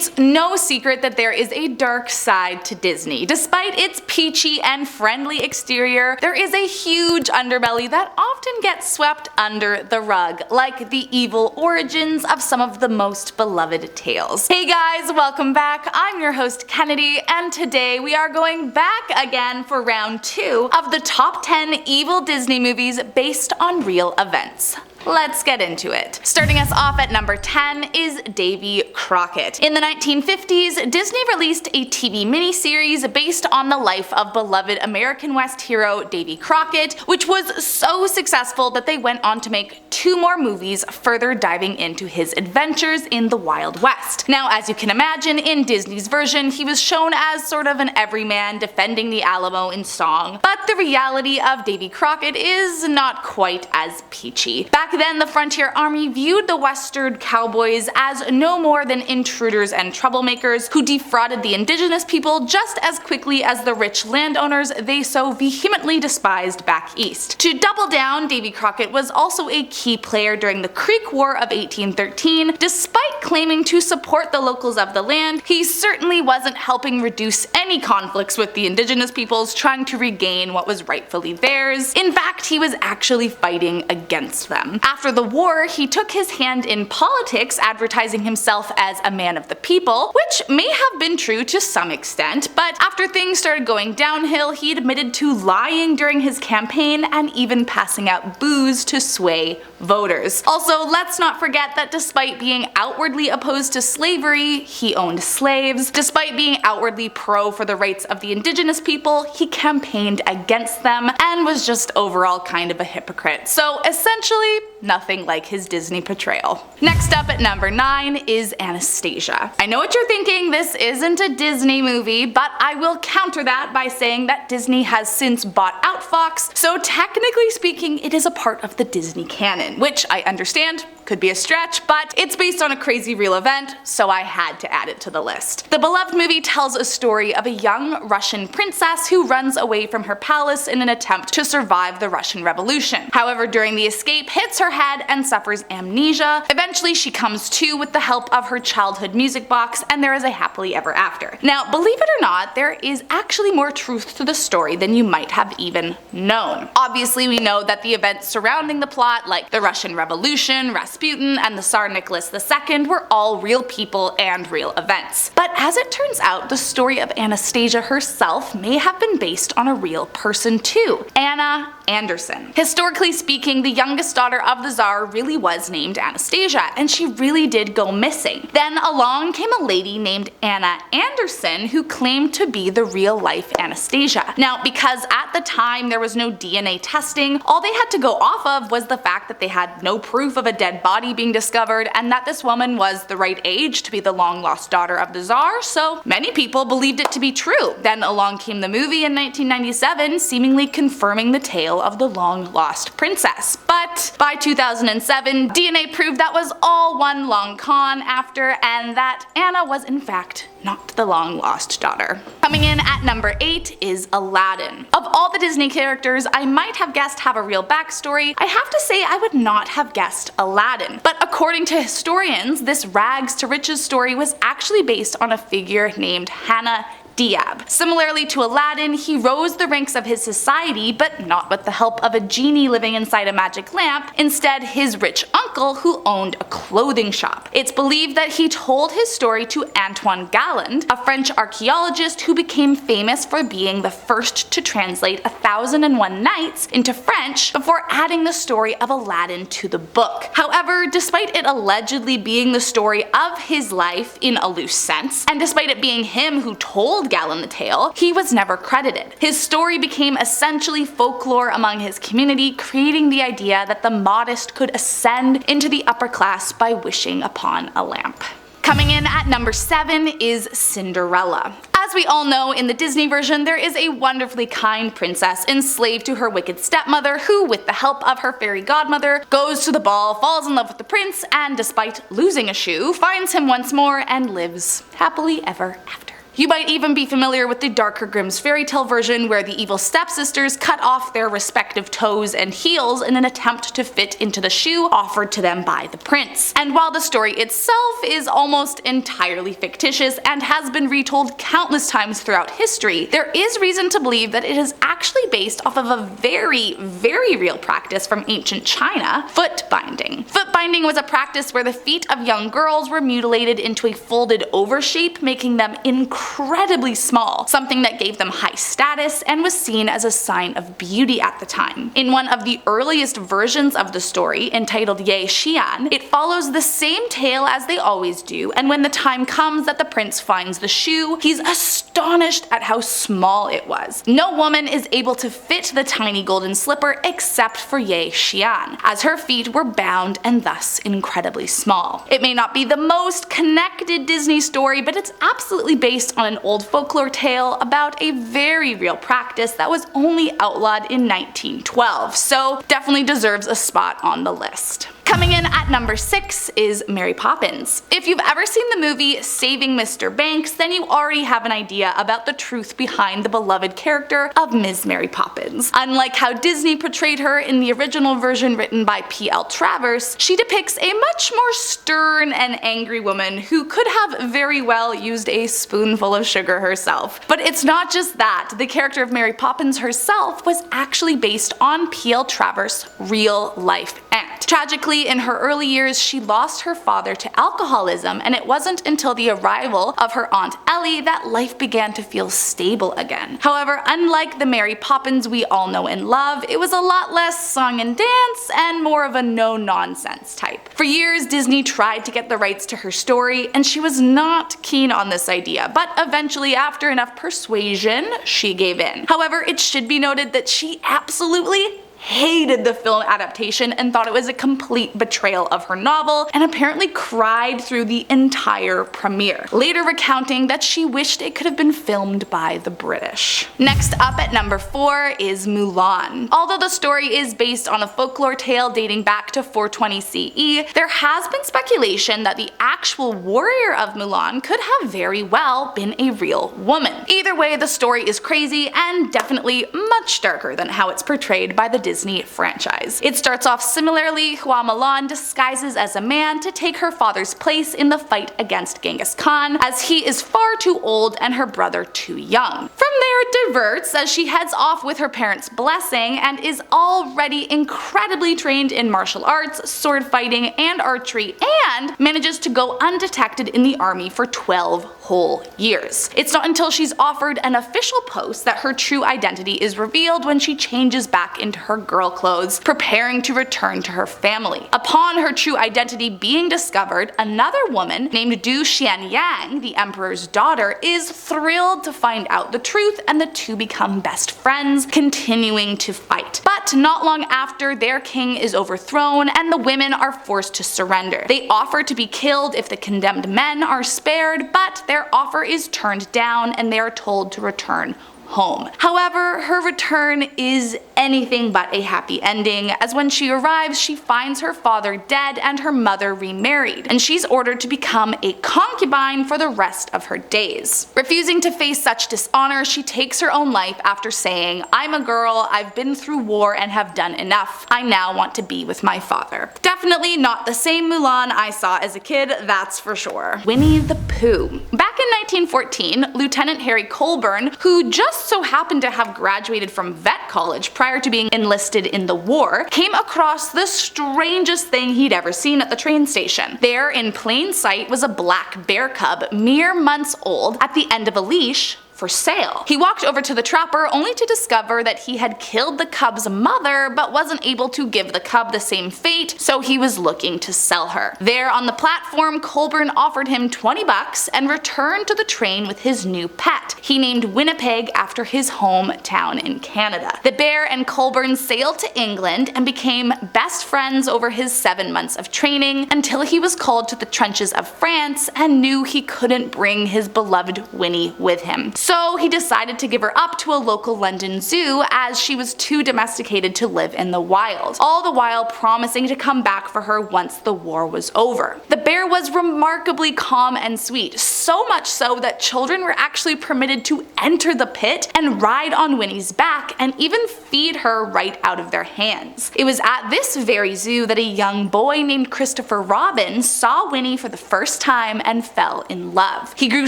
It's no secret that there is a dark side to Disney. Despite its peachy and friendly exterior, there is a huge underbelly that often gets swept under the rug, like the evil origins of some of the most beloved tales. Hey guys, welcome back. I'm your host Kennedy, and today we are going back again for round 2 of the top 10 evil Disney movies based on real events. Let's get into it. Starting us off at number 10 is Davy Crockett. In the 1950s, Disney released a TV miniseries based on the life of beloved American West hero Davy Crockett, which was so successful that they went on to make 2 more movies further diving into his adventures in the Wild West. Now, as you can imagine, in Disney's version, he was shown as sort of an everyman defending the Alamo in song, but the reality of Davy Crockett is not quite as peachy. Back then, the Frontier Army viewed the Western cowboys as no more than intruders and troublemakers who defrauded the indigenous people just as quickly as the rich landowners they so vehemently despised back east. To double down, Davy Crockett was also a key player during the Creek War of 1813. Despite claiming to support the locals of the land, he certainly wasn't helping reduce any conflicts with the indigenous peoples trying to regain what was rightfully theirs. In fact, he was actually fighting against them. After the war, he took his hand in politics, advertising himself as a man of the people, which may have been true to some extent, but after things started going downhill, he admitted to lying during his campaign and even passing out booze to sway voters. Also, let's not forget that despite being outwardly opposed to slavery, he owned slaves. Despite being outwardly pro for the rights of the indigenous people, he campaigned against them and was just overall kind of a hypocrite. So essentially, nothing like his Disney portrayal. Next up at number 9 is Anastasia. I know what you're thinking, this isn't a Disney movie, but I will counter that by saying that Disney has since bought out Fox, so technically speaking it is a part of the Disney canon, which I understand could be a stretch, but it's based on a crazy real event, so I had to add it to the list. The beloved movie tells a story of a young Russian princess who runs away from her palace in an attempt to survive the Russian Revolution. However, during the escape, hits her head and suffers amnesia. Eventually, she comes to with the help of her childhood music box, and there is a happily ever after. Now, believe it or not, there is actually more truth to the story than you might have even known. Obviously, we know that the events surrounding the plot, like the Russian Revolution, Rasputin, and the Tsar Nicholas II, were all real people and real events. But as it turns out, the story of Anastasia herself may have been based on a real person too, Anna Anderson. Historically speaking, the youngest daughter of the Tsar really was named Anastasia, and she really did go missing. Then along came a lady named Anna Anderson who claimed to be the real-life Anastasia. Now, because at the time there was no DNA testing, all they had to go off of was the fact that they had no proof of a dead body being discovered and that this woman was the right age to be the long-lost daughter of the Tsar, so many people believed it to be true. Then along came the movie in 1997, seemingly confirming the tale of the long-lost princess. But by 2007, DNA proved that was all one long con after, and that Anna was in fact not the long-lost daughter. Coming in at number 8 is Aladdin. Of all the Disney characters I might have guessed have a real backstory, I have to say I would not have guessed Aladdin. But according to historians, this rags to riches story was actually based on a figure named Hannah Diab. Similarly to Aladdin, he rose the ranks of his society, but not with the help of a genie living inside a magic lamp, instead his rich uncle who owned a clothing shop. It's believed that he told his story to Antoine Galland, a French archaeologist who became famous for being the first to translate 1001 Nights into French before adding the story of Aladdin to the book. However, despite it allegedly being the story of his life in a loose sense, and despite it being him who told Galland the tale, he was never credited. His story became essentially folklore among his community, creating the idea that the modest could ascend into the upper class by wishing upon a lamp. Coming in at number 7 is Cinderella. As we all know, in the Disney version, there is a wonderfully kind princess enslaved to her wicked stepmother who, with the help of her fairy godmother, goes to the ball, falls in love with the prince, and despite losing a shoe, finds him once more and lives happily ever after. You might even be familiar with the darker Grimm's fairy tale version where the evil stepsisters cut off their respective toes and heels in an attempt to fit into the shoe offered to them by the prince. And while the story itself is almost entirely fictitious and has been retold countless times throughout history, there is reason to believe that it is actually based off of a very, very real practice from ancient China, foot binding. Foot binding was a practice where the feet of young girls were mutilated into a folded over shape, making them incredibly small, something that gave them high status and was seen as a sign of beauty at the time. In one of the earliest versions of the story, entitled Ye Xian, it follows the same tale as they always do, and when the time comes that the prince finds the shoe, he's astonished at how small it was. No woman is able to fit the tiny golden slipper except for Ye Xian, as her feet were bound and thus incredibly small. It may not be the most connected Disney story, but it's absolutely based on an old folklore tale about a very real practice that was only outlawed in 1912, so definitely deserves a spot on the list. Coming in at number 6 is Mary Poppins. If you've ever seen the movie Saving Mr. Banks, then you already have an idea about the truth behind the beloved character of Ms. Mary Poppins. Unlike how Disney portrayed her in the original version written by P.L. Travers, she depicts a much more stern and angry woman who could have very well used a spoonful of sugar herself. But it's not just that, the character of Mary Poppins herself was actually based on P.L. Travers' real life aunt. Tragically, in her early years, she lost her father to alcoholism, and it wasn't until the arrival of her Aunt Ellie that life began to feel stable again. However, unlike the Mary Poppins we all know and love, it was a lot less song and dance and more of a no-nonsense type. For years, Disney tried to get the rights to her story, and she was not keen on this idea, but eventually, after enough persuasion, she gave in. However, it should be noted that she absolutely hated the film adaptation and thought it was a complete betrayal of her novel, and apparently cried through the entire premiere, later recounting that she wished it could have been filmed by the British. Next up at number 4 is Mulan. Although the story is based on a folklore tale dating back to 420 CE, there has been speculation that the actual warrior of Mulan could have very well been a real woman. Either way, the story is crazy and definitely much darker than how it's portrayed by the Disney franchise. It starts off similarly. Hua Mulan disguises as a man to take her father's place in the fight against Genghis Khan, as he is far too old and her brother too young. From there it diverts as she heads off with her parents' blessing and is already incredibly trained in martial arts, sword fighting, and archery, and manages to go undetected in the army for 12 whole years. It's not until she's offered an official post that her true identity is revealed when she changes back into her girl clothes, preparing to return to her family. Upon her true identity being discovered, another woman named Du Xianyang, the emperor's daughter, is thrilled to find out the truth, and the two become best friends, continuing to fight. But not long after, their king is overthrown and the women are forced to surrender. They offer to be killed if the condemned men are spared, but their offer is turned down and they are told to return home. However, her return is anything but a happy ending, as when she arrives she finds her father dead and her mother remarried, and she's ordered to become a concubine for the rest of her days. Refusing to face such dishonor, she takes her own life after saying, "I'm a girl, I've been through war and have done enough. I now want to be with my father." Definitely not the same Mulan I saw as a kid, that's for sure. Winnie the Pooh. Back in 1914, Lieutenant Harry Colburn, who just so happened to have graduated from vet college prior to being enlisted in the war, came across the strangest thing he'd ever seen at the train station. There, in plain sight, was a black bear cub, mere months old, at the end of a leash, for sale. He walked over to the trapper only to discover that he had killed the cub's mother but wasn't able to give the cub the same fate, so he was looking to sell her. There on the platform, Colburn offered him $20 and returned to the train with his new pet. He named Winnipeg after his hometown in Canada. The bear and Colburn sailed to England and became best friends over his 7 months of training, until he was called to the trenches of France and knew he couldn't bring his beloved Winnie with him. So he decided to give her up to a local London zoo as she was too domesticated to live in the wild, all the while promising to come back for her once the war was over. The bear was remarkably calm and sweet, so much so that children were actually permitted to enter the pit and ride on Winnie's back and even feed her right out of their hands. It was at this very zoo that a young boy named Christopher Robin saw Winnie for the first time and fell in love. He grew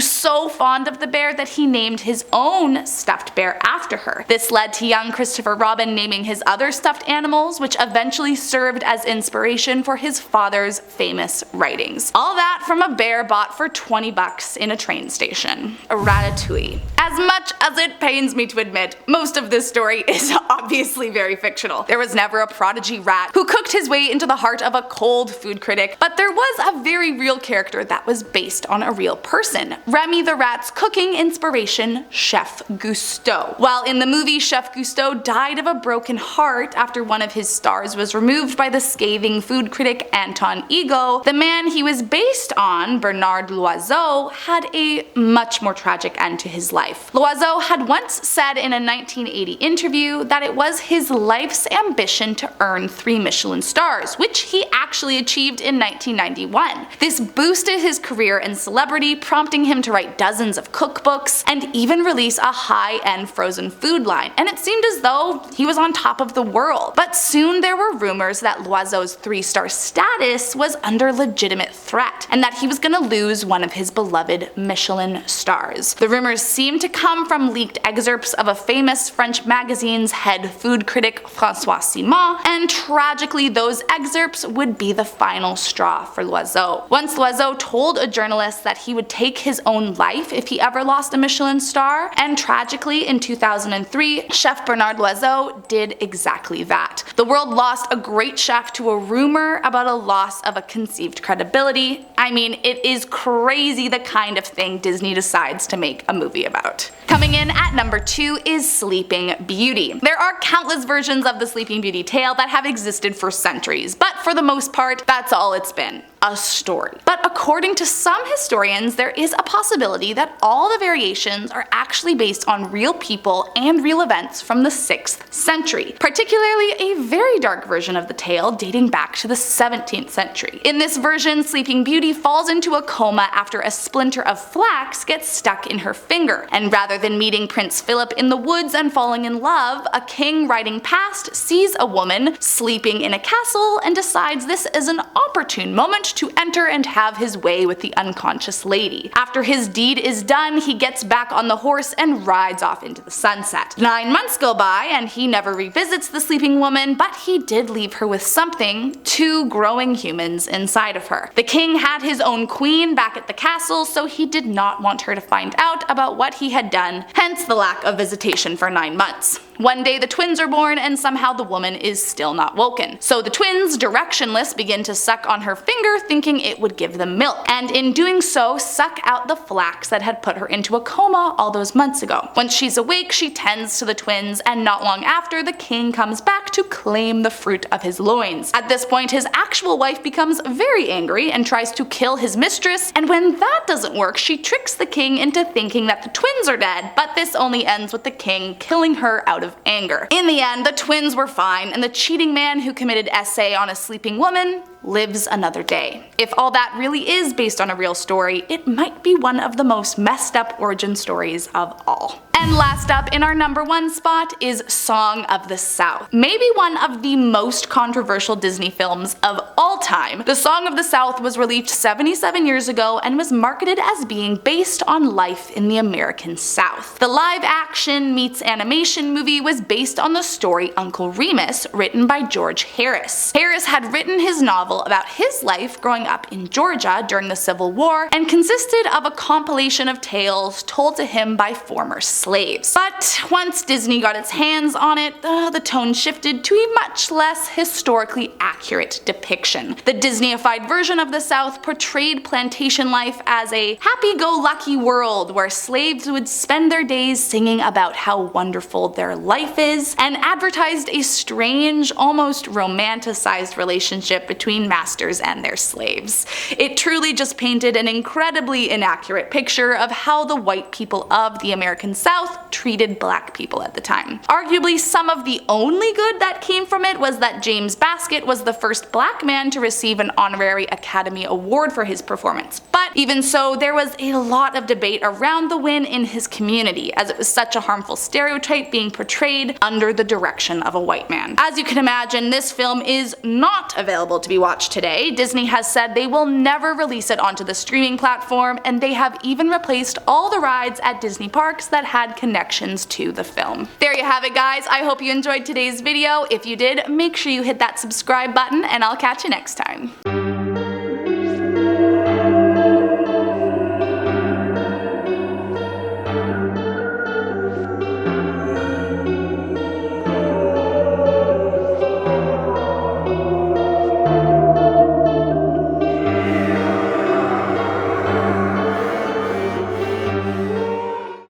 so fond of the bear that he named his own stuffed bear after her. This led to young Christopher Robin naming his other stuffed animals, which eventually served as inspiration for his father's famous writings. All that from a bear bought for 20 bucks in a train station. Ratatouille. As much as it pains me to admit, most of this story is obviously very fictional. There was never a prodigy rat who cooked his way into the heart of a cold food critic, but there was a very real character that was based on a real person. Remy the rat's cooking inspiration, Chef Gusteau. While in the movie, Chef Gusteau died of a broken heart after one of his stars was removed by the scathing food critic Anton Ego, the man he was based on, Bernard Loiseau, had a much more tragic end to his life. Loiseau had once said in a 1980 interview that it was his life's ambition to earn 3 Michelin stars, which he actually achieved in 1991. This boosted his career and celebrity, prompting him to write dozens of cookbooks and even release a high-end frozen food line, and it seemed as though he was on top of the world. But soon there were rumors that Loiseau's 3-star status was under legitimate threat, and that he was gonna lose one of his beloved Michelin stars. The rumors seemed to come from leaked excerpts of a famous French magazine's head food critic François Simon, and tragically those excerpts would be the final straw for Loiseau. Once Loiseau told a journalist that he would take his own life if he ever lost a Michelin star, and tragically in 2003, Chef Bernard Loiseau did exactly that. The world lost a great chef to a rumor about a loss of a conceived credibility. I mean, it is crazy the kind of thing Disney decides to make a movie about. Coming in at number 2 is Sleeping Beauty. There are countless versions of the Sleeping Beauty tale that have existed for centuries, but for the most part, that's all it's been. A story. But according to some historians, there is a possibility that all the variations are actually based on real people and real events from the 6th century, particularly a very dark version of the tale dating back to the 17th century. In this version, Sleeping Beauty falls into a coma after a splinter of flax gets stuck in her finger, and rather than meeting Prince Philip in the woods and falling in love, a king riding past sees a woman sleeping in a castle and decides this is an opportune moment to enter and have his way with the unconscious lady. After his deed is done, he gets back on the horse and rides off into the sunset. 9 months go by and he never revisits the sleeping woman, but he did leave her with something, 2 growing humans inside of her. The king had his own queen back at the castle, so he did not want her to find out about what he had done, hence the lack of visitation for 9 months. One day the twins are born and somehow the woman is still not woken. So the twins, directionless, begin to suck on her finger thinking it would give them milk, and in doing so suck out the flax that had put her into a coma all those months ago. Once she's awake, she tends to the twins, and not long after the king comes back to claim the fruit of his loins. At this point his actual wife becomes very angry and tries to kill his mistress, and when that doesn't work she tricks the king into thinking that the twins are dead, but this only ends with the king killing her out of anger. In the end, the twins were fine, and the cheating man who committed essay on a sleeping woman lives another day. If all that really is based on a real story, it might be one of the most messed up origin stories of all. And last up in our number 1 spot is Song of the South. Maybe one of the most controversial Disney films of all time. The Song of the South was released 77 years ago and was marketed as being based on life in the American South. The live-action meets animation movie was based on the story Uncle Remus, written by George Harris. Harris had written his novel about his life growing up in Georgia during the Civil War and consisted of a compilation of tales told to him by former slaves. slaves. But once Disney got its hands on it, the tone shifted to a much less historically accurate depiction. The Disneyified version of the South portrayed plantation life as a happy-go-lucky world where slaves would spend their days singing about how wonderful their life is, and advertised a strange, almost romanticized relationship between masters and their slaves. It truly just painted an incredibly inaccurate picture of how the white people of the American South treated black people at the time. Arguably, some of the only good that came from it was that James Baskett was the first black man to receive an honorary Academy Award for his performance. But even so, there was a lot of debate around the win in his community, as it was such a harmful stereotype being portrayed under the direction of a white man. As you can imagine, this film is not available to be watched today. Disney has said they will never release it onto the streaming platform, and they have even replaced all the rides at Disney parks that had connections to the film. There you have it, guys. I hope you enjoyed today's video. If you did, make sure you hit that subscribe button, and I'll catch you next time.